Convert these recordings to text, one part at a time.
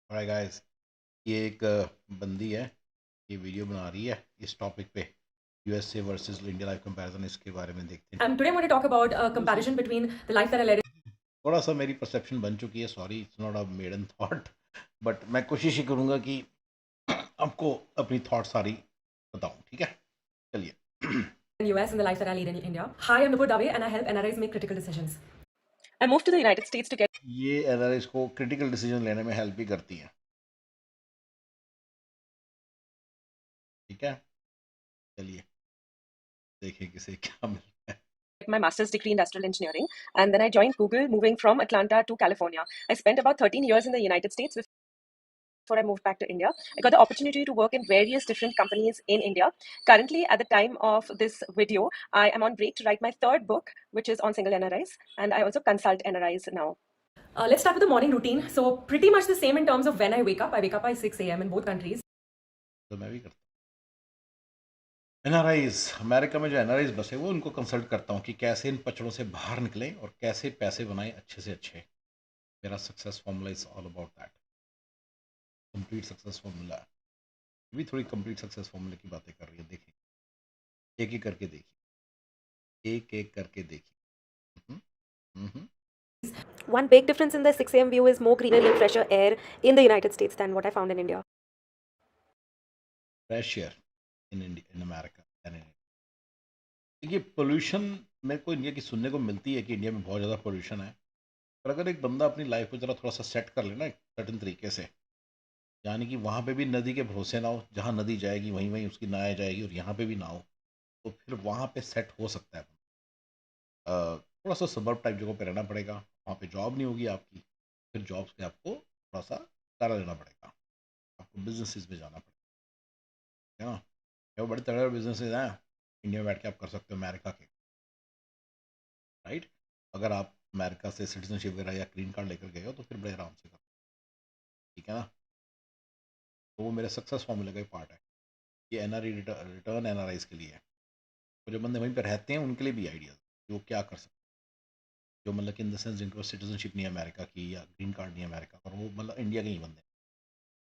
Alright guys, ये एक बंदी है। ये वीडियो बना रही है इस टॉपिक पे, USA versus India life comparison. इसके बारे में देखते हैं। Today I'm going to talk about a comparison between the life that I led थोड़ा सा मेरी परसेप्शन बन चुकी है, sorry, it's not a maiden thought, but मैं कोशिश ही करूँगा कि आपको अपनी थॉट सारी बताऊँ। ठीक है, चलिए। in the US and the life that I lead in India. Hi, I'm Nupur and I help NRIs make critical decisions. I moved to the United States to get ये एनालिस्ट को critical decision लेने में help भी करती है। ठीक है, चलिए देखिए किसे क्या मिलता है। my master's degree in industrial engineering, and then I joined Google, moving from Atlanta to California. I spent about 13 years in the United States before I moved back to India. I got the opportunity to work in various different companies in India. Currently, at the time of this video, I am on break to write my third book, which is on single NRIs, and I also consult NRIs now. Let's start with the morning routine. So pretty much the same in terms of when I wake up. I wake up by 6 a.m. in both countries. तो मैं भी करता हूँ। NRIs, America में जो NRIs बसे वो उनको कंसल्ट करता हूँ कि कैसे इन पचड़ों से बाहर निकलें और कैसे पैसे बनाएं अच्छे से अच्छे। मेरा success formula is all about that, complete success formula. भी थोड़ी कंप्लीट सक्सेस फॉर्मूले की बातें कर रही है, देखिए एक एक करके देखिए, एक एक करके देखिए। One big difference in the 6 a.m. view is more greenery and fresher air in the United States than what I found in India. Fresh air in India, in America. देखिए पोल्यूशन मेरे को इंडिया की सुनने को मिलती है कि India में बहुत ज़्यादा पोल्यूशन है, पर अगर एक बंदा अपनी लाइफ को ज़रा थोड़ा सा सेट कर लेना एक सर्टन तरीके से, यानी कि वहाँ पे भी नदी के भरोसे ना हो, जहाँ नदी जाएगी वहीं वहीं उसकी नाव जाएगी और यहाँ पे भी ना हो, तो फिर वहाँ पे सेट हो सकता है। थोड़ा सा सबर्ब टाइप जगह पे रहना पड़ेगा, वहाँ पे जॉब नहीं होगी आपकी, फिर जॉब्स पे आपको थोड़ा सा सहारा लेना पड़ेगा, आपको बिजनेसेस में जाना पड़ेगा, है ना। वो बड़े तगड़े बिजनेसेस हैं इंडिया में बैठ के आप कर सकते हो अमेरिका के, राइट। अगर आप अमेरिका से सिटीजनशिप वगैरह या ग्रीन कार्ड लेकर गए हो तो फिर बड़े आराम से करो, ठीक है ना। तो वो मेरे सक्सेस फॉर्मूले का ही पार्ट है। ये एनआरई रिटर्न एनआरआईज के लिए है, तो जो बंदे वहीं पर रहते हैं उनके लिए भी आइडियाज़ कि वो क्या कर सकते हैं, जो मतलब कि इन द सेंस जिनके पास सिटीजनशिप नहीं है अमेरिका की या ग्रीन कार्ड नहीं है अमेरिका और वो मतलब इंडिया के ही बंदे हैं,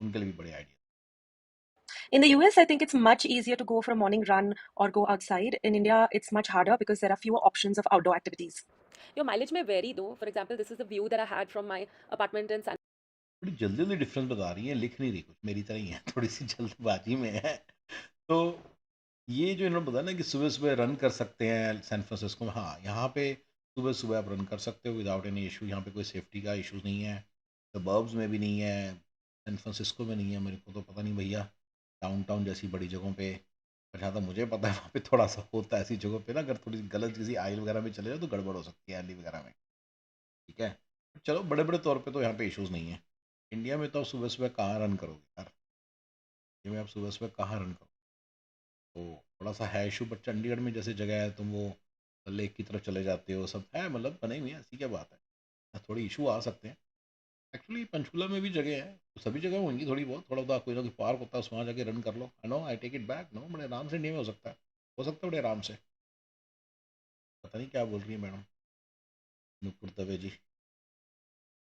उनके लिए भी बड़े idea. In the US, I think it's much easier to go for a morning run or go outside. In India, it's much harder because there are fewer options of outdoor activities. Your mileage may vary though. For example, this is the view that I had from my apartment in San. बड़ी जल्दी जल्दी difference बता रही है, लिख नहीं रही कुछ, मेरी तरह ही है, थोड़ी सी जल्दबाजी में है। तो ये जो इन्होंने बताया ना कि सुबह सुबह रन कर सकते हैं सैन फ्रांसिस्को में, हाँ यहाँ पे सुबह सुबह आप रन कर सकते हो विदाउट एनी इशू। यहाँ पे कोई सेफ्टी का इशूज़ नहीं है, सबर्ब्स में भी नहीं है, सैन फ्रांसिस्को में नहीं है, मेरे को तो पता नहीं भैया डाउनटाउन जैसी बड़ी जगहों पे, पर जहाँ तक मुझे पता है वहाँ पे थोड़ा सा होता है ऐसी जगहों पे ना, अगर थोड़ी गलत किसी आइल वगैरह में चले जाओ तो गड़बड़ हो सकती है, एली वगैरह में, ठीक है। चलो बड़े बड़े तौर पे तो यहाँ पे इश्यूज़ नहीं है। इंडिया में तो आप सुबह सुबह कहाँ रन करोगे यार, इंडिया में आप सुबह सुबह कहाँ रन करोगे, तो थोड़ा सा है इशू। बट चंडीगढ़ में जैसे जगह है तुम वो लेक की तरफ चले जाते हो, सब है मतलब बने हुए हैं, ऐसी क्या बात है, थोड़ी इशू आ सकते हैं। एक्चुअली पंचकूला में भी जगह है, तो सभी जगह होंगी थोड़ी बहुत, थोड़ा बहुत कोई ना कोई पार्क होता है, वहाँ जाके रन कर लो। I know, I take it back, no, बड़े आराम से इंडिया में हो सकता है, हो सकता है बड़े आराम से। पता नहीं क्या बोल रही है madam Nupur Dave ji,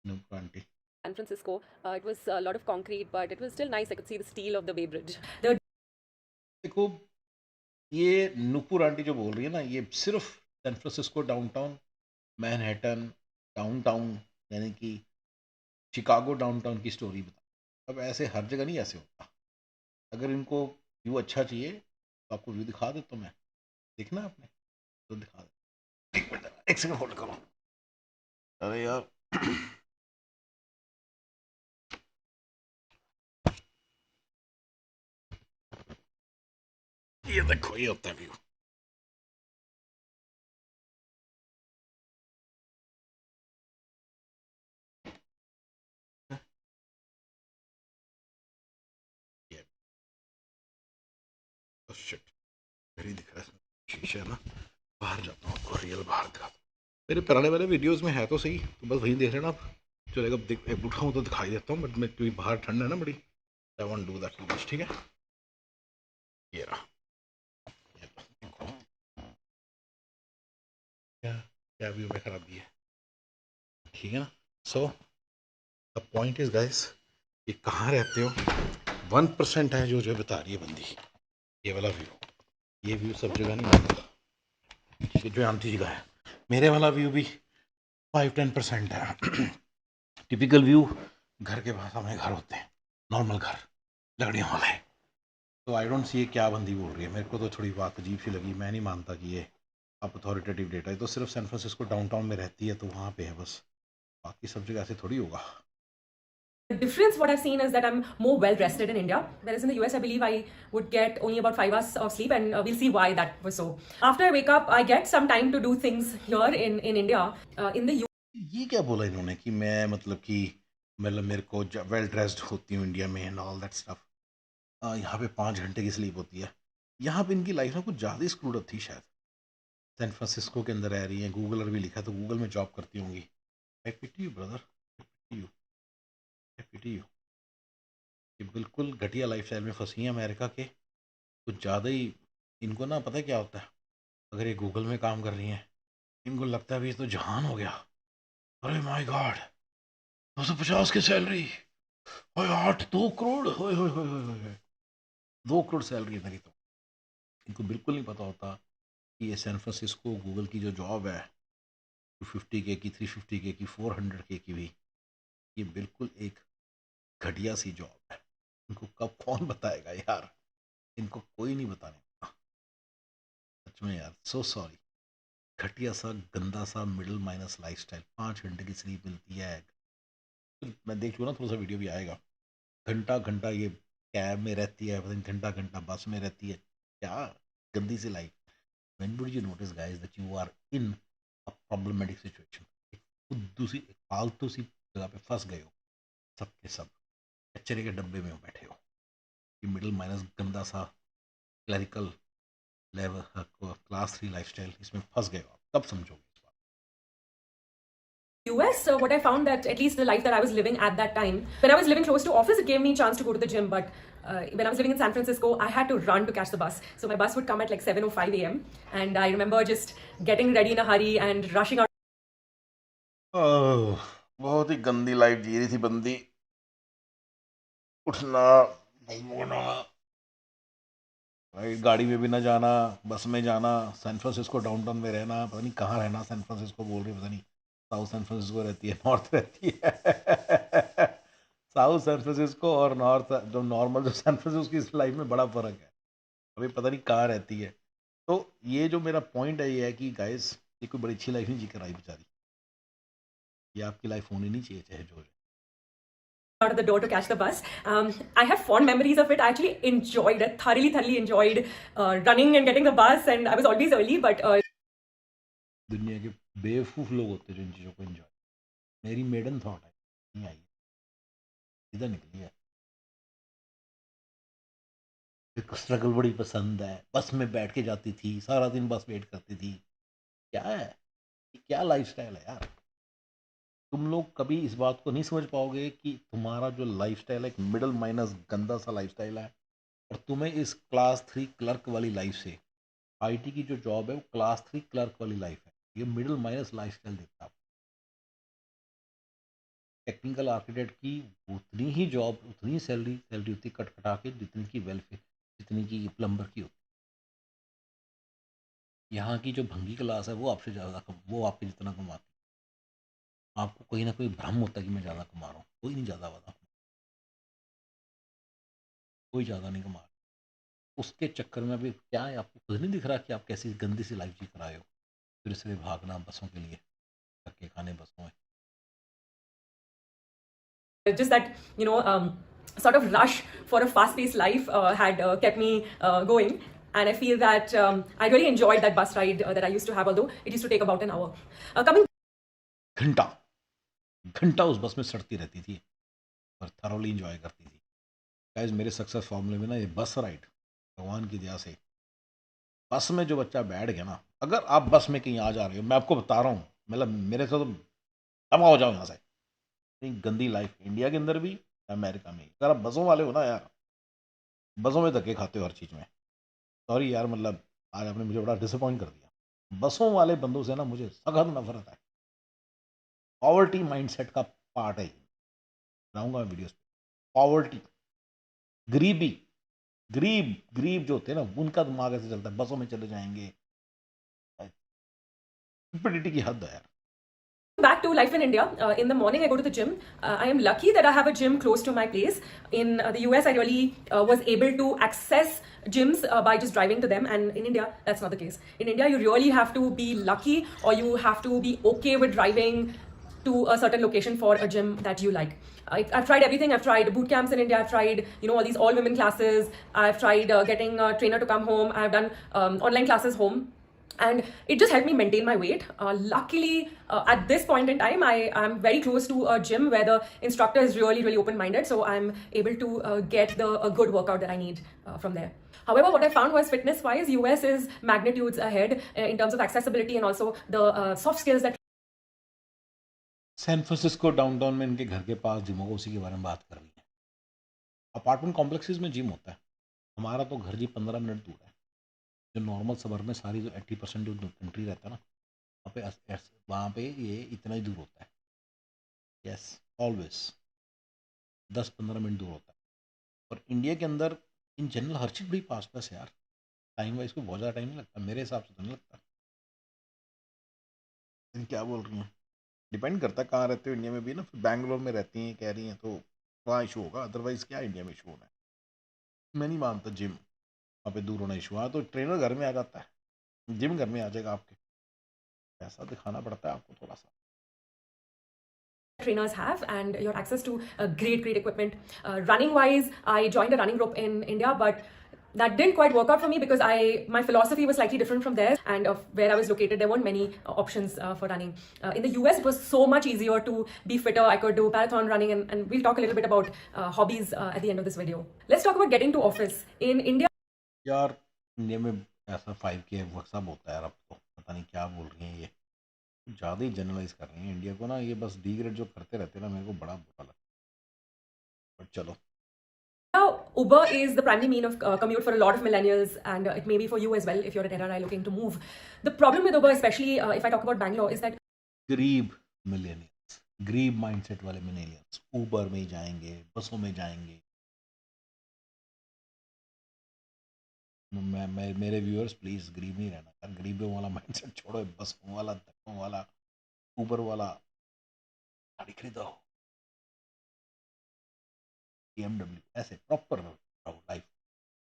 Nupur aunty. San Francisco, it was a lot of concrete, but it was still nice. I could see the steel of the Bay Bridge. The देखो ये नुपुर आंटी जो बोल रही है ना, ये सिर्फ San Francisco downtown, Manhattan downtown, यानी कि शिकागो डाउनटाउन की स्टोरी बता। अब ऐसे हर जगह नहीं ऐसे होता। अगर इनको व्यू अच्छा चाहिए तो आपको व्यू दिखा देता हूँ मैं, देखना आपने तो दिखा दे। एक मिनट, एक सेकंड होल्ड करो। अरे यार ये देखो, ये होता है व्यू। ये शिट, मेरी दिख रहा है शीशा ना, बाहर जाता हूँ आपको रियल बाहर दिखाता हूँ। मेरे पुराने वाले वीडियोस में है तो सही, तो बस वहीं देख लेना आप, चलेगा। उठाऊँ तो दिखाई देता हूँ, बट मैं क्योंकि बाहर ठंड है ना बड़ी, I want do that much, ठीक है। ये रहा, ये देखो क्या क्या व्यू में खराबी है, ठीक है ना। So the point is guys, ये कहाँ रहते हो? 1% है जो जो बता रही है बंदी। ये वाला व्यू, ये व्यू सब जगह नहीं मिलता, ठीक है, जो आंटी जगह है। मेरे वाला व्यू भी 5-10% है। टिपिकल व्यू, घर के पास हमारे घर होते हैं, नॉर्मल घर, लकड़ियों वाले। तो आई डोंट सी ये क्या बंदी बोल रही है, मेरे को तो थोड़ी बात अजीब सी लगी। मैं नहीं मानता कि ये आप अथॉरिटेटिव डेटा है। तो सिर्फ सैन फ्रांसिस्को डाउनटाउन में रहती है तो वहाँ पे है बस, बाकी सब जगह ऐसे थोड़ी होगा। The difference, what I've seen, is that I'm more well rested in India, whereas in the US, I believe I would get only about 5 hours of sleep, and we'll see why that was so. After I wake up, I get some time to do things here in India. In the ये क्या बोला इन्होंने कि मैं मतलब कि मतलब मेरे को वेल ड्रेस्ड होती हूँ इंडिया में एंड ऑल दैट स्टफ। यहाँ पे 5 घंटे की स्लीप होती है। यहाँ पे इनकी लाइफ ना कुछ ज़्यादा ही स्क्रूड अप थी शायद। सैन फ्रांसिस्को के अंदर रह रही हैं, गूगलर भी लिखा है तो गूगल में जॉब करती होंगी। I pity you brother, I pity you, I pity you. ये बिल्कुल घटिया लाइफ स्टाइल में फंसी हैं अमेरिका के, कुछ ज़्यादा ही। इनको ना पता है क्या होता है, अगर ये गूगल में काम कर रही हैं, इनको लगता है भी ये तो जहान हो गया। अरे माय गॉड, 250 की सैलरी, ओए 8-2 करोड़, होए होए होए होए होए, 2 करोड़ सैलरी है मेरी तो। इनको बिल्कुल नहीं पता होता कि ये सैन फ्रांसिस्को गूगल की जो जॉब है, 250K की, 350K की, 400K की भी, ये बिल्कुल एक घटिया सी जॉब है। इनको कब कौन बताएगा यार, इनको कोई नहीं बताने वाला। सच में यार, सो सॉरी। घटिया सा, गंदा सा, मिडिल माइनस लाइफस्टाइल। 5 घंटे की स्लीप मिलती है। मैं देख लूँ ना, थोड़ा सा वीडियो भी आएगा। घंटा घंटा ये कैब में रहती है, पता नहीं घंटा घंटा बस में रहती है। क्या गंदी सी life. When would you notice guys that you are in a problematic situation? एक खुद सी, एक फालतू सी जगह पे फंस गए हो, सब के सब कचरे के डब्बे में हो बैठे हो। ये मिडिल माइनस गंदा सा क्लरिकल लेवल क्लास 3 लाइफस्टाइल, इसमें फंस गए हो आप, तब समझोगे इस बात। US, what I found, that at least the life that I was living at that time, when I was living close to office, it gave me a chance to go to the gym. But when I was living in San Francisco, I had to run to catch the bus. So my bus would come at like 7:05 a.m. And I remember just getting ready in a hurry and rushing out. बहुत ही गंदी life जी रही थी बंदी। उठना, घूमना, भाई गाड़ी में भी ना जाना, बस में जाना, सैन फ्रांसिस्को डाउनटाउन में रहना, पता नहीं कहाँ रहना। सैन फ्रांसिस्को बोल रही है, पता नहीं साउथ सैन फ्रांसिस्को रहती है, नॉर्थ रहती है। साउथ सैन फ्रांसिस्को और नॉर्थ, जो नॉर्मल जो सैन फ्रांसिस्को की, इस लाइफ में बड़ा फर्क है। अभी पता नहीं कहाँ रहती है। तो ये जो मेरा पॉइंट है ये है कि गाइस, ये कोई बड़ी अच्छी लाइफ नहीं जी कर आई बेचारी। ये आपकी लाइफ होनी नहीं चाहिए, चाहे जो है। Out of the door to catch the bus. I have fond memories of it. I actually enjoyed it, thoroughly enjoyed running and getting the bus, and I was always early. But दुनिया के बेवकूफ़ लोग होते हैं जो इन चीज़ों को enjoy. मेरी मेडन थॉट है, नहीं आई, इधर निकली है। मेरे को स्ट्रगल बड़ी पसंद है, बस में बैठ के जाती थी, सारा दिन बस वेट करती थी। क्या है ये, क्या लाइफस्टाइल है यार। तुम लोग कभी इस बात को नहीं समझ पाओगे कि तुम्हारा जो लाइफस्टाइल है एक मिडिल माइनस गंदा सा लाइफस्टाइल है, और तुम्हें इस क्लास 3 क्लर्क वाली लाइफ से, आईटी की जो जॉब है वो क्लास 3 क्लर्क वाली लाइफ है, ये मिडिल माइनस लाइफस्टाइल देता है। टेक्निकल आर्किटेक्ट की उतनी ही जॉब, उतनी ही सैलरी होती है, कटकटा के, जितनी की वेलफेयर, जितनी की प्लम्बर की होती है। यहाँ की जो भंगी क्लास है वो आपसे ज़्यादा कम, वो आपके जितना कमाती है। आपको कोई ना कोई भ्रम होता है कि मैं ज़्यादा कमा रहा हूँ, कोई नहीं ज़्यादा वादा, कोई ज़्यादा नहीं कमा रहा। उसके चक्कर में अभी क्या है, आपको खुद नहीं दिख रहा कि आप कैसी गंदी सी लाइफ जी कर आए हो। फिर से भागना बसों के लिए, धक्के खाने बसों में। just that, sort of rush for a fast-paced life had kept me going. And I feel that I really enjoyed that bus ride that I used to have, although it used to take about an hour. Coming घंटा घंटा उस बस में सड़ती रहती थी, और thoroughly enjoy करती थी। गाइस, मेरे सक्सेस फॉर्मूले में ना ये बस राइड, भगवान की दया से, बस में जो बच्चा बैठ गया ना, अगर आप बस में कहीं आ जा रहे हो, मैं आपको बता रहा हूँ, मतलब मेरे से तो तबाह हो जाओ यहाँ से। इतनी गंदी लाइफ इंडिया के अंदर भी, अमेरिका में। अगर आप बसों वाले हो ना यार, बसों में धक्के खाते हो हर चीज़ में। सॉरी यार, मतलब आज आपने मुझे बड़ा डिसअपॉइंट कर दिया। बसों वाले बंदों से ना मुझे सख्त नफरत है। पॉवर्टी माइंडसेट का पार्ट है ये। बताऊंगा मैं वीडियोस पे। पॉवर्टी, गरीबी, गरीब जो होते हैं ना, उनका दिमाग ऐसे चलता है, बसों में चले जाएंगे। स्टुपिडिटी की हद है यार। Back to life in India. In the morning, I go to the gym. I am lucky that I have a gym close to my place. In the US, I really was able to access gyms by just driving to them. And in India, that's not the case. In India, you really have to be lucky, or you have to be okay with driving to a certain location for a gym that you like. I've tried everything. I've tried boot camps in India. I've tried, all these all women classes. I've tried getting a trainer to come home. I've done online classes home. And it just helped me maintain my weight. Luckily, at this point in time, I am very close to a gym where the instructor is really, really open-minded. So I'm able to get a good workout that I need from there. However, what I found was fitness-wise, US is magnitudes ahead in terms of accessibility and also the soft skills that San Francisco downtown में इनके घर के पास gym होगा, उसी के बारे में बात कर रही है। अपार्टमेंट कॉम्प्लेक्सेस में जिम होता है। हमारा तो घर जी 15 मिनट दूर है। जो नॉर्मल सबर में सारी जो 80% जो कंट्री रहता है ना, वहाँ पे ये इतना ही दूर होता है। यस, ऑलवेज 10-15 मिनट दूर होता है। और इंडिया के अंदर इन जनरल हर चीज़ बड़ी पास पास है यार। टाइम वाइज को बहुत ज़्यादा टाइम नहीं लगता, मेरे हिसाब से तो नहीं लगता। लेकिन क्या बोल रही हैं, डिपेंड करता है कहाँ रहते हो। इंडिया में भी ना, फिर बैंगलोर में रहती हैं कह रही हैं, तो वहाँ इशू होगा, अदरवाइज क्या इंडिया में इशू होना है। मैं नहीं मानता जिम वहाँ पे दूर होना इशू। हाँ तो ट्रेनर घर में आ जाता है, जिम घर में आ जाएगा आपके। पैसा दिखाना पड़ता है आपको थोड़ा सा। trainers have, and your access to great equipment. Running wise, I joined a running group in India, but that didn't quite work out for me because my philosophy was slightly different from theirs, and of where I was located, there weren't many options for running. In the US, it was so much easier to be fitter. I could do marathon running, and we'll talk a little bit about hobbies at the end of this video. Let's talk about getting to office. In India, यार India में ऐसा 5K workshop होता है यार। अब तो पता नहीं क्या बोल रही हैं, ये ज़्यादा ही जनरलाइज कर रही हैं इंडिया को ना। ये बस डिग्रेड जो करते रहते हैं ना, मेरे को बड़ा बुरा लगता है। बट चलो, Uber is the primary mean of commute for a lot of millennials, and it may be for you as well if you're an NRI looking to move. The problem with Uber, especially if I talk about Bangalore, is that गरीब millennials, गरीब mindset वाले millennials Uber में ही जाएंगे, बसों में जाएंगे। मैं मेरे व्यूअर्स प्लीज़ गरीब नहीं रहना यार। गरीबों वाला माइंडसेट छोड़ो, बसों वाला, धक्कों वाला, ऊबर वाला गाड़ी खरीदो, BMW, ऐसे प्रॉपर रहो लाइफ।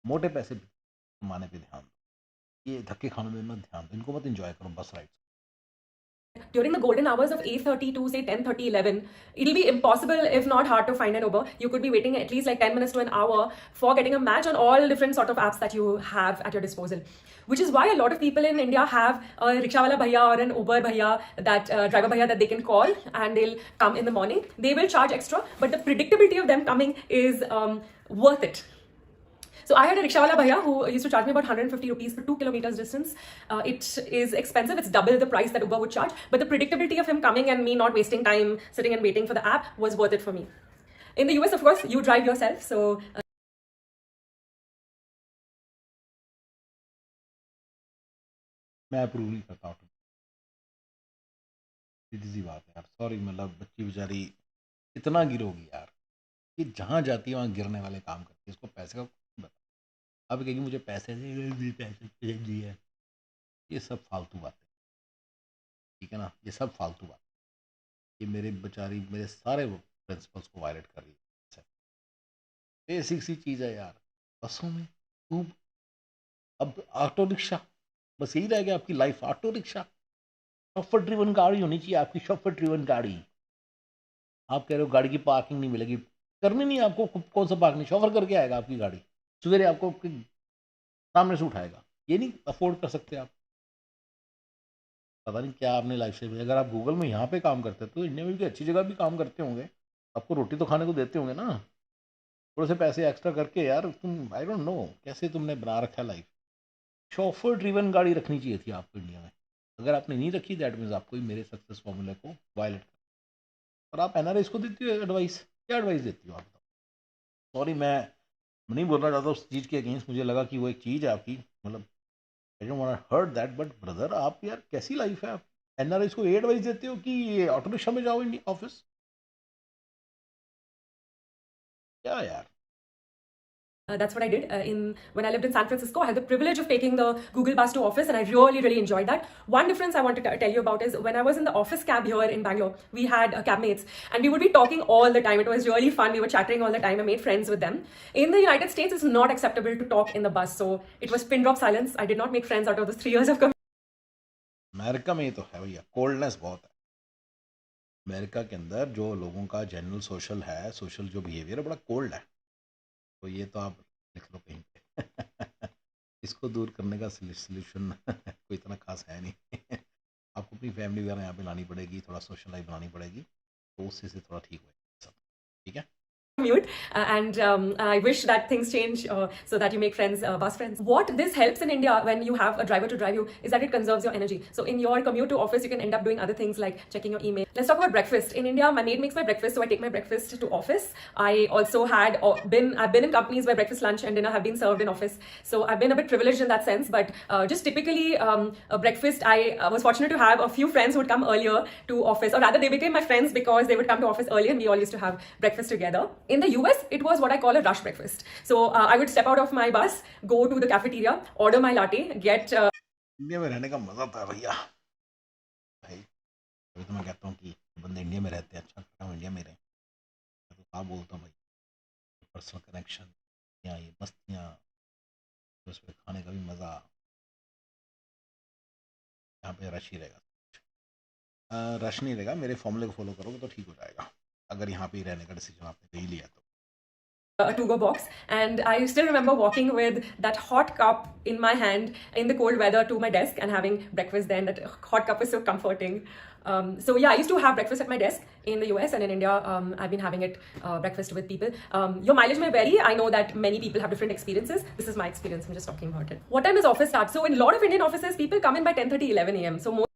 मोटे पैसे कमाने पे ध्यान दो, ये धक्के खाने में मत ध्यान दो, इनको मत एंजॉय करो बस ride. during the golden hours of 8:30 to say 10:30, 11, it'll be impossible, if not hard, to find an Uber. You could be waiting at least like 10 minutes to an hour for getting a match on all different sort of apps that you have at your disposal. Which is why a lot of people in India have a rickshaw wala bhaiya or an Uber bhaiya, that driver bhaiya that they can call, and they'll come in the morning. They will charge extra, but the predictability of them coming is worth it. So I had a rickshawala bhaiya who used to charge me about 150 rupees for 2 kilometers distance. It is expensive. It's double the price that Uber would charge. But the predictability of him coming and me not wasting time sitting and waiting for the app was worth it for me. In the US, of course, you drive yourself. So मैं approve नहीं करता auto. सीधी सी बात है यार, sorry, मतलब बच्ची बेचारी इतना गिरोगी यार, ये जहाँ जाती है वहाँ गिरने वाले काम करती है। इसको पैसे का बता, अब कहेगी मुझे पैसे दे, पैसे चाहिए। ये सब फालतू बातें, ठीक है ना, ये सब फालतू बात। ये मेरे बेचारी मेरे सारे प्रिंसिपल्स को वायलेट कर रही है। बेसिक सी चीज़ है यार, बसों में खूब। अब ऑटो रिक्शा, बस यही रह गया आपकी life, auto rickshaw. Chauffeur driven गाड़ी होनी चाहिए आपकी, शॉफर ड्रिवन गाड़ी। आप कह रहे हो गाड़ी की पार्किंग नहीं मिलेगी, करनी नहीं आपको, कौन सा पार्किंग, शॉफर करके आएगा आपकी गाड़ी, सवेरे आपको सामने से उठाएगा। ये नहीं अफोर्ड कर सकते आप? पता नहीं क्या आपने लाइफ से। अगर आप गूगल में यहाँ पे काम करते तो इंडिया में भी अच्छी जगह भी काम करते होंगे, आपको रोटी तो खाने को देते होंगे ना, थोड़े से पैसे एक्स्ट्रा करके। यार तुम, आई डोंट नो कैसे तुमने बना रखा लाइफ। शॉफर ड्रिवन गाड़ी रखनी चाहिए थी आपको इंडिया में। अगर आपने नहीं रखी, दैट मीन्स आपको ही मेरे सक्सेस फॉर्मूले को वायलेट कर। और आप एनआरआई को देती हो एडवाइस, क्या एडवाइस देती हो आप बताओ? सॉरी, मैं नहीं बोलना चाहता उस चीज़ के अगेंस्ट, मुझे लगा कि वो एक चीज़ है आपकी, मतलब I don't want to hurt that, but brother आप यार कैसी लाइफ है? आप एनआरआई को एडवाइस देते हो कि ऑटो रिक्शा में जाओ इंडिया ऑफिस? क्या यार? That's what I did when I lived in San Francisco. I had the privilege of taking the Google bus to office, and I really, really enjoyed that. One difference I want to tell you about is when I was in the office cab here in Bangalore, we had cab mates, and we would be talking all the time. It was really fun. We were chatting all the time. I made friends with them. In the United States, it's not acceptable to talk in the bus, so it was pin drop silence. I did not make friends out of those 3 years of commuting. America में ये तो है भैया, coldness बहुत है। America के अंदर जो लोगों का जनरल सोशल है, सोशल जो बिहेवियर है, बड़ा कोल्ड है। तो ये तो आप लिख लो कहीं पे। इसको दूर करने का सोल्यूशन कोई इतना खास है नहीं। आपको अपनी फैमिली वगैरह यहाँ पे लानी पड़ेगी, थोड़ा सोशल लाइफ बनानी पड़ेगी, तो उससे से थोड़ा ठीक होएगा सब। ठीक है? Commute and I wish that things change so that you make friends, bus friends. What this helps in India when you have a driver to drive you is that it conserves your energy. So in your commute to office, you can end up doing other things like checking your email. Let's talk about breakfast. In India, my maid makes my breakfast, so I take my breakfast to office. I also I've been in companies where breakfast, lunch, and dinner have been served in office. So I've been a bit privileged in that sense. But just typically breakfast, I was fortunate to have a few friends who would come earlier to office, or rather, they became my friends because they would come to office early, and we all used to have breakfast together. In the US, it was what I call a rush breakfast. So I would step out of my bus, go to the cafeteria, order my latte, get. India में रहने का मजा था भैया भाई। अभी तो मैं कहता हूँ कि बंदे इंडिया में रहते हैं, अच्छा करता हूँ इंडिया में रहे। मैं तो क्या बोलता हूँ भाई, पर्सनल कनेक्शन या ये मस्तियाँ, उस पर खाने का भी मज़ा। यहाँ पे रश ही रहेगा। रश नहीं रहेगा, मेरे फॉर्मूले को फॉलो करोगे तो ठीक हो जाएगा, अगर यहाँ पे ही रहने का डिसीजन आपने ले ही लिया तो। A to-go box, and I still remember walking with that hot cup in my hand in the cold weather to my desk and having breakfast then. That hot cup is so comforting. So yeah, I used to have breakfast at my desk in the US, and in India, I've been having it breakfast with people. Your mileage may vary. I know that many people have different experiences. This is my experience. I'm just talking about it. What time does office start? So in a lot of Indian offices, people come in by 10:30, 11 a.m. So most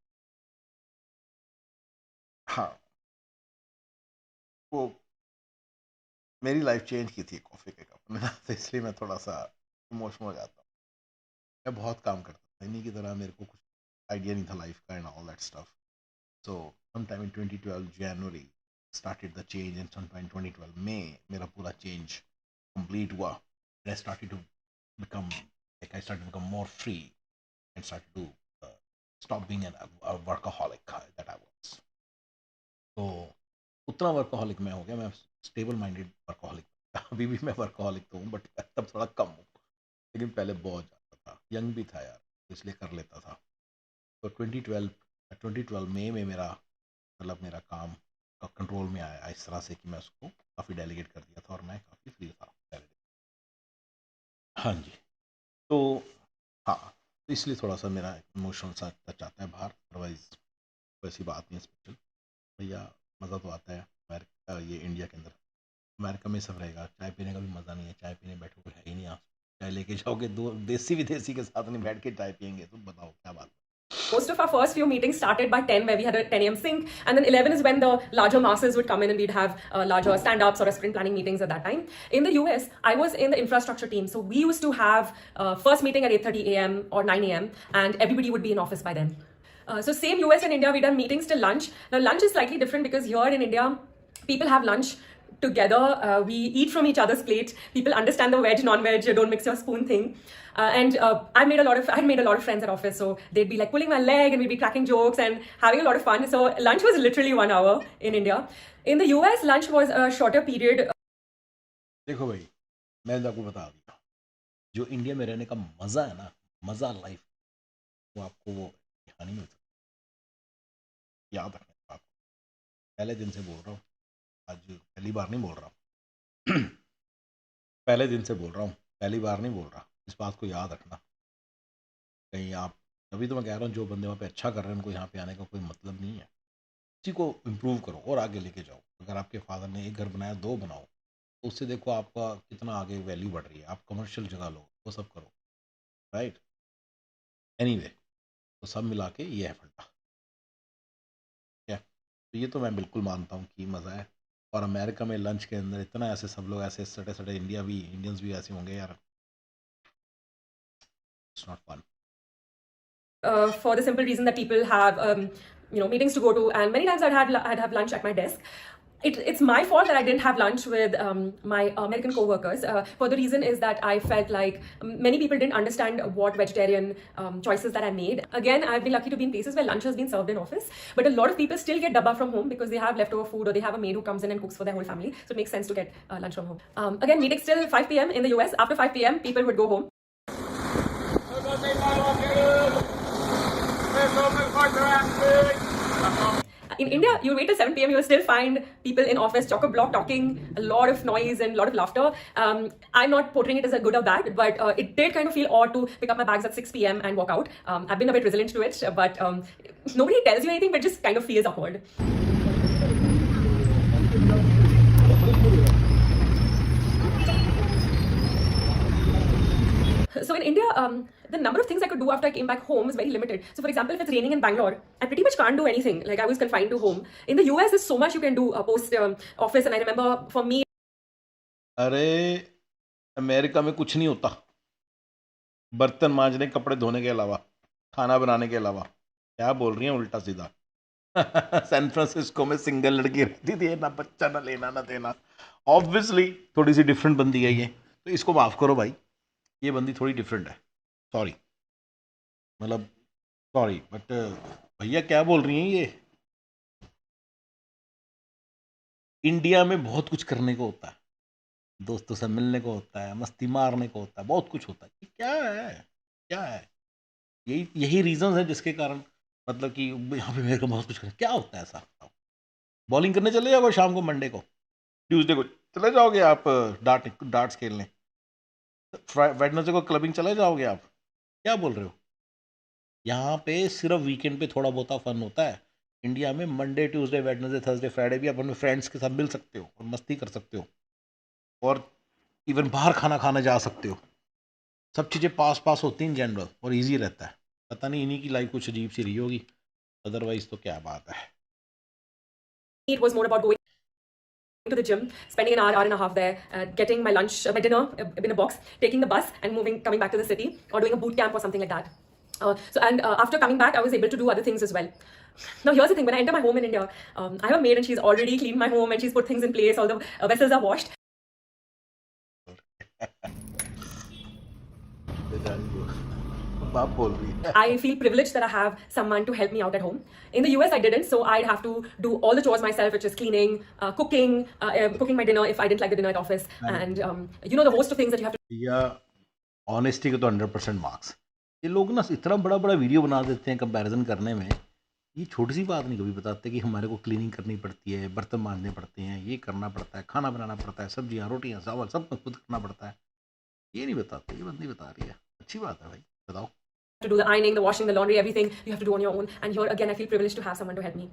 हाँ, वो मेरी life change की थी coffee के cup में ना, तो इसलिए मैं थोड़ा सा इमोशनल हो जाता हूँ। मैं बहुत काम करता था, इन्हीं की तरह मेरे को कुछ आइडिया नहीं था लाइफ का and all that stuff. So sometime in 2012 January started the change, and sometime 2012 में मेरा पूरा चेंज कंप्लीट हुआ। I started to become more free and started to stop being a workaholic that I was. तो उतना workaholic मैं हो गया, मैं स्टेबल माइंडेड वर्कaholic। अभी भी मैं वर्कaholic तो हूँ, बट तब थोड़ा कम हूँ, लेकिन पहले बहुत ज़्यादा था। यंग भी था यार, इसलिए कर लेता था। तो 2012 में मेरा मतलब मेरा काम का कंट्रोल में आया इस तरह से कि मैं उसको काफ़ी डेलीगेट कर दिया था, और मैं काफ़ी फ्री था पहले। हाँ जी। तो हाँ, तो इसलिए थोड़ा सा मेरा इमोशनल सा टच आता है बाहर, अदरवाइज वैसी बात नहीं है स्पेशल। भैया मज़ा तो आता है अमेरिका, ये इंडिया के अंदर। अमेरिका में सब रहेगा, चाय पीने का भी मज़ा नहीं है, चाय पीने बैठोगे है ही नहीं आप। चाय लेके जाओगे, दो देसी विदेशी के साथ नहीं बैठ के चाय पियेंगे, तो बताओ क्या बात है। most of our first few meetings started by 10, where we had a 10 a.m. sync, and then 11 is when the larger masses would come in and we'd have larger stand-ups or sprint planning meetings at that time. In the US, I was in the infrastructure team, so we used to have first meeting at 8:30 a.m. or 9 a.m. and everybody would be in office by then. So same US and India, we done meetings till lunch. Now lunch is slightly different because here in India, people have lunch together. We eat from each other's plate. People understand the veg, non-veg, don't mix your spoon thing. And I had made a lot of friends at office, so they'd be like pulling my leg and we'd be cracking jokes and having a lot of fun. So lunch was literally 1 hour in India. In the US, lunch was a shorter period. देखो भाई, मैं आपको बता दिया, जो India में रहने का मज़ा है ना, मज़ा लाइफ, वो आपको वो यहाँ नहीं मिल सकता। याद रखना इस बात को। पहले दिन से बोल रहा हूँ, आज पहली बार नहीं बोल रहा हूँ। पहले दिन से बोल रहा हूँ, पहली बार नहीं बोल रहा। इस बात को याद रखना। कहीं आप, अभी तो मैं कह रहा हूँ, जो बंदे वहाँ पे अच्छा कर रहे हैं उनको यहाँ पे आने का कोई मतलब नहीं है। इसी को इम्प्रूव करो और आगे लेके जाओ। अगर आपके फादर ने एक घर बनाया, 2 बनाओ, तो उससे देखो आपका कितना आगे वैल्यू बढ़ रही है। आप कमर्शियल जगह लो, वो सब करो, राइट। एनीवे, तो सब मिला के ये है फंडा, क्या। तो ये तो मैं बिल्कुल मानता हूँ कि मज़ा है। और अमेरिका में लंच के अंदर इतना ऐसे सब लोग ऐसे सटे सटे इंडियंस भी ऐसे होंगे यार, it's not fun. For the simple reason that people have meetings to go to, and many times I'd have lunch at my desk. It's my fault that I didn't have lunch with my American co-workers. For the reason is that I felt like many people didn't understand what vegetarian choices that I made. Again, I've been lucky to be in places where lunch has been served in office, but a lot of people still get dabba from home because they have leftover food or they have a maid who comes in and cooks for their whole family. So it makes sense to get lunch from home. Again, meetings till 5 p.m. in the US. After 5 p.m., people would go home. In India, you wait till 7 p.m., you'll still find people in office, chock-a-block, talking, a lot of noise and a lot of laughter. I'm not portraying it as a good or bad, but it did kind of feel odd to pick up my bags at 6 p.m. and walk out. I've been a bit resilient to it, but nobody tells you anything, but it just kind of feels awkward. So in India, the number of things I could do after I came back home is very limited. So for example, if it's raining in Bangalore, I pretty much can't do anything. Like I was confined to home. In the US, there's so much you can do post office. And I remember for me, अरे America में कुछ नहीं होता, बर्तन मांजने, कपड़े धोने के अलावा, खाना बनाने के अलावा। क्या बोल रही हैं उल्टा सीधा? सैन फ्रांसिस्को में सिंगल लड़की रहती थी, ना बच्चा ना लेना ना देना। ऑब्वियसली थोड़ी सी डिफरेंट बंदी है ये, तो इसको माफ़ करो भाई, ये बंदी थोड़ी डिफरेंट है। सॉरी, मतलब सॉरी, बट भैया क्या बोल रही हैं ये? इंडिया में बहुत कुछ करने को होता है, दोस्तों से मिलने को होता है, मस्ती मारने को होता है, बहुत कुछ होता है। ये क्या है, क्या है? यही यही रीजन है जिसके कारण मतलब कि यहाँ पे मेरे को बहुत कुछ करना। क्या होता है ऐसा? बताओ। बॉलिंग करने चले जाओगे शाम को, मंडे को, ट्यूसडे को चले जाओगे आप डार्ट्स खेलने, वेडनेसडे को क्लबिंग चले जाओगे आप। क्या बोल रहे हो? यहाँ पे सिर्फ वीकेंड पे थोड़ा बहुत फन होता है। इंडिया में Monday, Tuesday, Wednesday, Thursday, Friday भी आप अपने फ्रेंड्स के साथ मिल सकते हो और मस्ती कर सकते हो, और इवन बाहर खाना खाने जा सकते हो। सब चीज़ें पास पास होती हैं इन जनरल, और इजी रहता है। पता नहीं इन्हीं की लाइफ कुछ अजीब सी रही होगी, अदरवाइज तो क्या बात है। it was more about going to the gym, spending an hour and a half there, getting my lunch, my dinner in a box, taking the bus and coming back to the city, or doing a boot camp or something like that. After coming back, I was able to do other things as well. Now here's the thing: when I enter my home in India, I have a maid and she's already cleaned my home and she's put things in place. All the vessels are washed. बाप बोल रही है। I feel privileged that I have someone to help me out at home. In the US, I didn't, so I'd have to do all the chores myself, which is cleaning, cooking my dinner if I didn't like the dinner at office, and the host of things that you have to. या honesty के तो 100% marks. ये लोग ना इतना बड़ा बड़ा video बना देते हैं कंपैरिजन करने में, ये छोटी सी बात नहीं कभी बताते कि हमारे को क्लीनिंग करनी पड़ती है, बर्तन मांजने पड़ते हैं, ये करना पड़ता है, खाना बनाना पड़ता है, सब्जियाँ, रोटियाँ, चावल सब खुद करना पड़ता है। ये नहीं बताते, ये बंदी बता रही है। अच्छी बात है भाई, बताओ। To do the ironing, the washing, the laundry, everything you have to do on your own. And here again, I feel privileged to have someone to help me.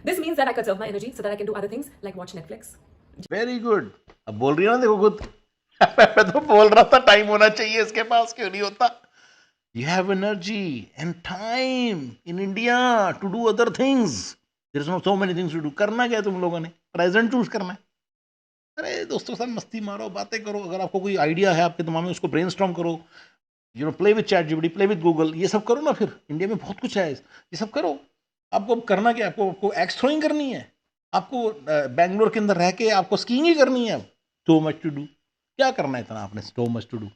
This means that I conserve my energy so that I can do other things like watch Netflix. Very good. अब बोल रही है ना, देखो खुद। मैं तो बोल रहा था टाइम होना चाहिए इसके पास, क्यों नहीं होता? You have energy and time in India to do other things. There is not so many things to do. करना क्या है तुम लोगों ने? प्रेजेंट चूज करना है। अरे दोस्तों के साथ मस्ती मारो, बातें करो। अगर आपको कोई आइडिया है आपके दिमाग में, उसको ब्रेनस्टॉर्म करो। Play with chat GPT, play with Google, ये सब करो ना। फिर इंडिया में बहुत कुछ है, ये सब करो। आपको करना क्या? आपको एक्स थ्रोइंग करनी है, आपको बैंगलोर के अंदर रह के आपको स्कीइंग ही करनी है। So much to do. क्या करना है इतना आपने? सो मच टू डू,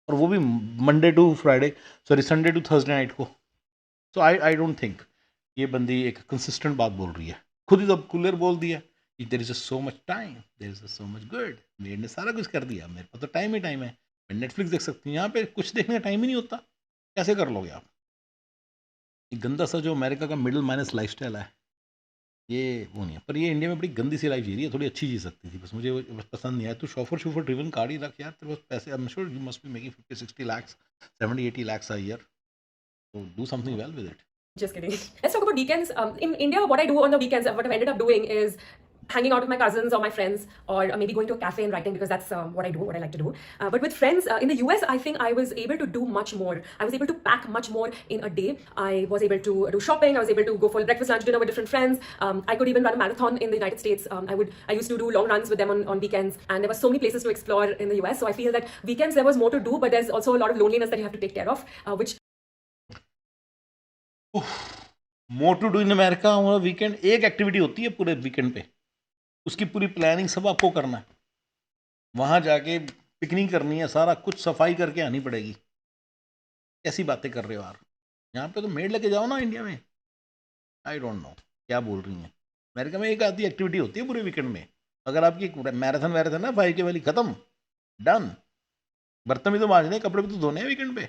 और वो भी Monday to Friday, sorry Sunday to Thursday night को। सो आई डोंट थिंक ये बंदी एक कंसिस्टेंट बात बोल रही है। खुद ही तो क्लियर बोल दिया, there is so much time, there is so much good. मेरे ने सारा कुछ कर दिया, मेरे पास तो टाइम ही टाइम है। मैं नेटफ्लिक्स देख सकती हूँ, यहाँ पे कुछ देखने का टाइम ही नहीं होता। कैसे कर लोगे आप? ये गंदा सा जो अमेरिका का मिडिल माइनस लाइफस्टाइल है, ये वो नहीं है। पर ये इंडिया में बड़ी गंदी सी लाइफ जी रही है, थोड़ी अच्छी जी सकती थी, बस मुझे वो बस पसंद नहीं आया। तो शॉफर ड्रिवन कार ही रख यार, तेरे पास पैसे। I am sure you must be making 50-60 lakhs, 70-80 lakhs a year, so do something well with it. Just kidding. Let's talk about weekends. In India, what I do on the weekends, what I've ended up doing is hanging out with my cousins or my friends, or maybe going to a cafe and writing, because that's what I do, what I like to do. But with friends in the US, I think I was able to do much more. I was able to pack much more in a day. I was able to do shopping. I was able to go for breakfast, lunch, dinner with different friends. I could even run a marathon in the United States. I used to do long runs with them on weekends, and there were so many places to explore in the US. So I feel that weekends there was more to do, but there's also a lot of loneliness that you have to take care of, which. More to do in America. Weekend एक activity होती है पूरे weekend पे, उसकी पूरी planning सब आपको करना है, वहाँ जाके पिकनिक करनी है, सारा कुछ सफाई करके आनी पड़ेगी। कैसी बातें कर रहे हो यार, यहाँ पे तो मेड लेके जाओ ना इंडिया में। आई डोंट नो क्या बोल रही हैं। अमेरिका में एक आधी एक्टिविटी होती है पूरे वीकेंड में, अगर आपकी मैराथन वैराथन ना 5K वाली खत्म, डन। बर्तन भी तो मांजने, कपड़े भी तो धोने हैं वीकेंड पे,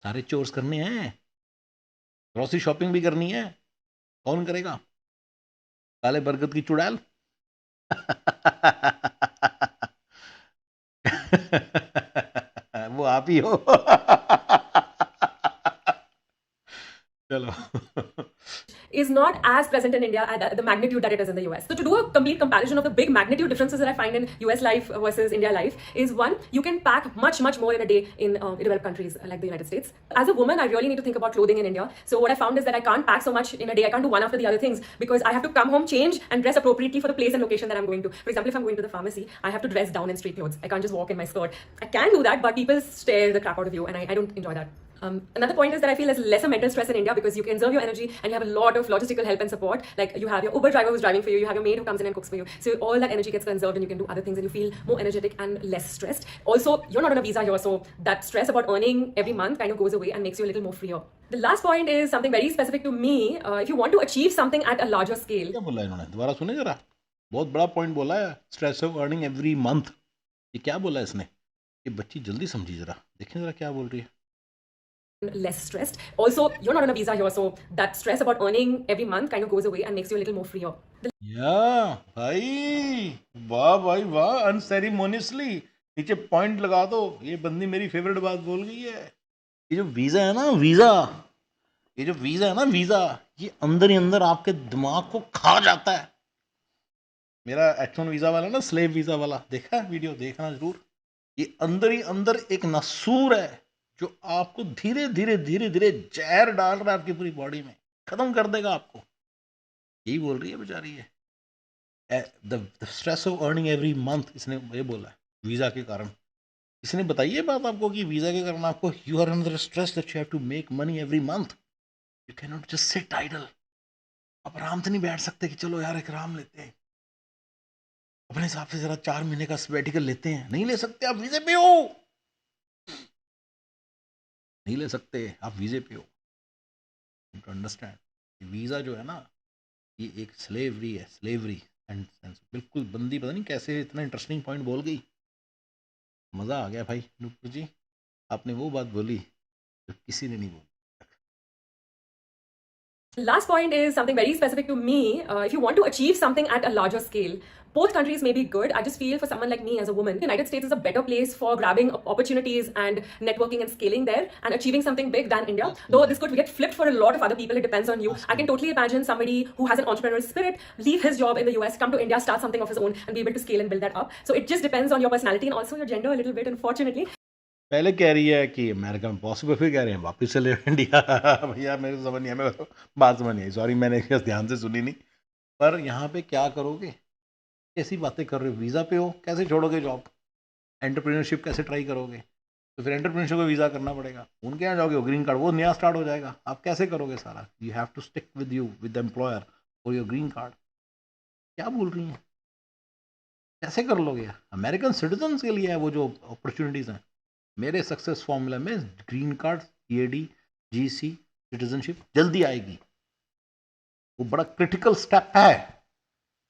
सारे चोर्स करने हैं, ग्रोसरी शॉपिंग भी करनी है। कौन करेगा? काले बरगद की चुड़ैल। वो आप ही हो। चलो। is not as present in India at the magnitude that it is in the US. So to do a complete comparison of the big magnitude differences that I find in US life versus India life is one, you can pack much more in a day in developed countries like the United States. As a woman, I really need to think about clothing in India. So what I found is that I can't pack so much in a day. I can't do one after the other things because I have to come home, change and dress appropriately for the place and location that I'm going to. For example, if I'm going to the pharmacy, I have to dress down in street clothes. I can't just walk in my skirt. I can do that, but people stare the crap out of you and I don't enjoy that. Another point is that I feel there's lesser mental stress in India because you can conserve your energy and you have a lot of logistical help and support. Like you have your Uber driver who's driving for you, you have your maid who comes in and cooks for you. So all that energy gets conserved and you can do other things and you feel more energetic and less stressed. Also, you're not on a visa here, so that stress about earning every month kind of goes away and makes you a little more freer. The last point is something very specific to me. If you want to achieve something at a larger scale. क्या बोला इन्होंने, दोबारा सुने जरा। बहुत बड़ा point बोला है, stress of earning every month. ये क्या बोला इसने? ये बच्ची जल्दी समझी, जरा देखें जरा क्या बोल रही है। Less stressed. Also, you're not on a visa here, so that stress about earning every month kind of goes away and makes you a little more freer. या भाई, वाह भाई वाह, अनसेरिमोनियसली नीचे पॉइंट लगा दो। ये बंदी मेरी फेवरेट बात बोल गई है। ये जो वीजा है ना, वीजा, ये जो वीजा है ना, वीजा, ये अंदर ही अंदर आपके दिमाग को खा जाता है। मेरा H1 वीजा वाला ना, स्लेव वीजा वाला, देखा है वीडियो, देखना जरूर। ये अंदर ही अंदर एक नसूर है जो आपको धीरे धीरे धीरे धीरे जहर डाल रहा है आपकी पूरी बॉडी में, खत्म कर देगा आपको। यही बोल रही है बेचारी है। The stress of earning every month, इसने ये बोला है वीजा के कारण। इसने बताई ये बात आपको कि वीजा के कारण आपको you are under stress that you have to make money every month. You can not just sit idle. आप आराम से नहीं बैठ सकते कि चलो यार एक आराम लेते हैं, अपने हिसाब से जरा 4 महीने का सब्बैटिकल लेते हैं। नहीं ले सकते, आप वीजे पे हो, नहीं ले सकते, आप वीजे पे हो। टू अंडरस्टैंड, वीजा जो है ना, ये एक स्लेवरी है, स्लेवरी एंड बिल्कुल बंदी, पता नहीं कैसे इतना इंटरेस्टिंग पॉइंट बोल गई। मज़ा आ गया भाई नुपुर जी, आपने वो बात बोली जो किसी ने नहीं बोली। Last point is something very specific to me. If you want to achieve something at a larger scale, both countries may be good. I just feel for someone like me as a woman, the United States is a better place for grabbing opportunities and networking and scaling there and achieving something big than India. Though this could get flipped for a lot of other people, it depends on you. I can totally imagine somebody who has an entrepreneurial spirit, leave his job in the US, come to India, start something of his own and be able to scale and build that up. So it just depends on your personality and also your gender a little bit, unfortunately. पहले कह रही है कि America में possible, फिर कह रहे हैं वापस चले इंडिया। भैया मेरे को समझ नहीं है, मेरे को बात समझ नहीं आई, सॉरी मैंने ध्यान से सुनी नहीं। पर यहाँ पे क्या करोगे, कैसी बातें कर रहे हो? वीज़ा पे हो, कैसे छोड़ोगे जॉब? एंटरप्रेन्योरशिप कैसे ट्राई करोगे? तो फिर एंटरप्रेन्योरशिप को वीज़ा करना पड़ेगा। उनके यहाँ जाओगे, ग्रीन कार्ड वो नया स्टार्ट हो जाएगा। आप कैसे करोगे सारा? You have to stick with you with the employer और योर ग्रीन कार्ड। क्या बोल रही हैं? कैसे कर लोगे? अमेरिकन सिटीजन के लिए है वो जो अपॉर्चुनिटीज़ हैं। मेरे सक्सेस फॉर्मूला में green card, EAD, GC, citizenship जल्दी आएगी। वो बड़ा क्रिटिकल स्टेप है,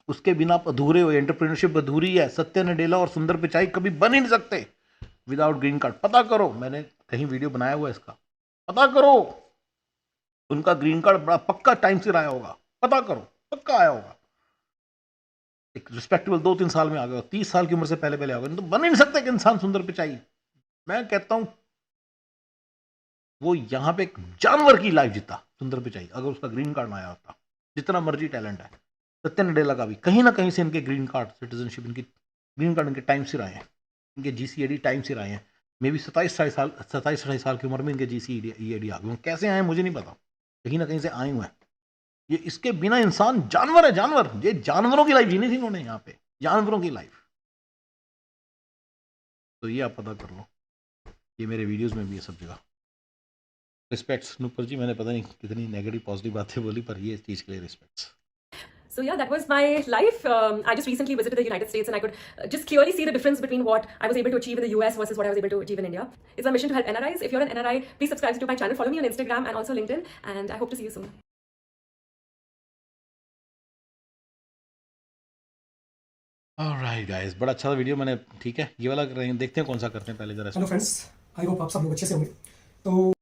उसके बिना आप अधूरे हो। एंटरप्रेन्योरशिप अधूरी है। सत्या नडेला और सुंदर पिचाई कभी बन ही नहीं सकते विदाउट ग्रीन कार्ड। पता करो, मैंने कहीं वीडियो बनाया हुआ है इसका, पता करो। उनका ग्रीन कार्ड बड़ा पक्का टाइम से आया होगा, पता करो, पक्का आया होगा। एक रिस्पेक्टेबल 2-3 साल में आ गया, 30 साल की उम्र से पहले आ गया। नहीं तो बन ही नहीं सकते कि इंसान सुंदर पिचाई। मैं कहता हूं वो यहां पे एक जानवर की लाइफ जीता सुंदर पिचाई, अगर उसका ग्रीन कार्ड ना आया होता। जितना मर्जी टैलेंट है। सत्या नडेला का भी कहीं ना कहीं से इनके ग्रीन कार्ड, सिटीजनशिप, इनकी ग्रीन कार्ड इनके टाइम से आए हैं, इनके GC-EAD टाइम से आए हैं। मे भी 27-28 साल की उम्र में इनके GC-EAD आ गए। कैसे आए मुझे नहीं पता, कहीं ना कहीं से आए हुए हैं। ये इसके बिना इंसान जानवर है, जानवर। ये जानवरों की लाइफ जीनी थी इन्होंने यहाँ पे, जानवरों की लाइफ। तो ये आप पता कर लो, ये मेरे वीडियोस में भी है सब जगह। रिस्पेक्ट्स नुपुर जी, मैंने पता नहीं कितनी नेगेटिव पॉजिटिव बातें बोली, पर ये चीज़ के लिए respects. So yeah, that was my life. I just recently visited the United States, and I could just clearly see the difference between what I was able to achieve in the US versus what I was able to achieve in India. It's my mission to help NRIs. If you're an NRI, please subscribe to my channel, follow me on Instagram and also LinkedIn, and I hope to see you soon. Alright guys, बड़ा अच्छा video मैंने, ठीक है, ये वाला देखते हैं कौन सा करते हैं पहले जरा। हेलो फ्रेंड्स, आई होप आप सब लोग अच्छे से होंगे। तो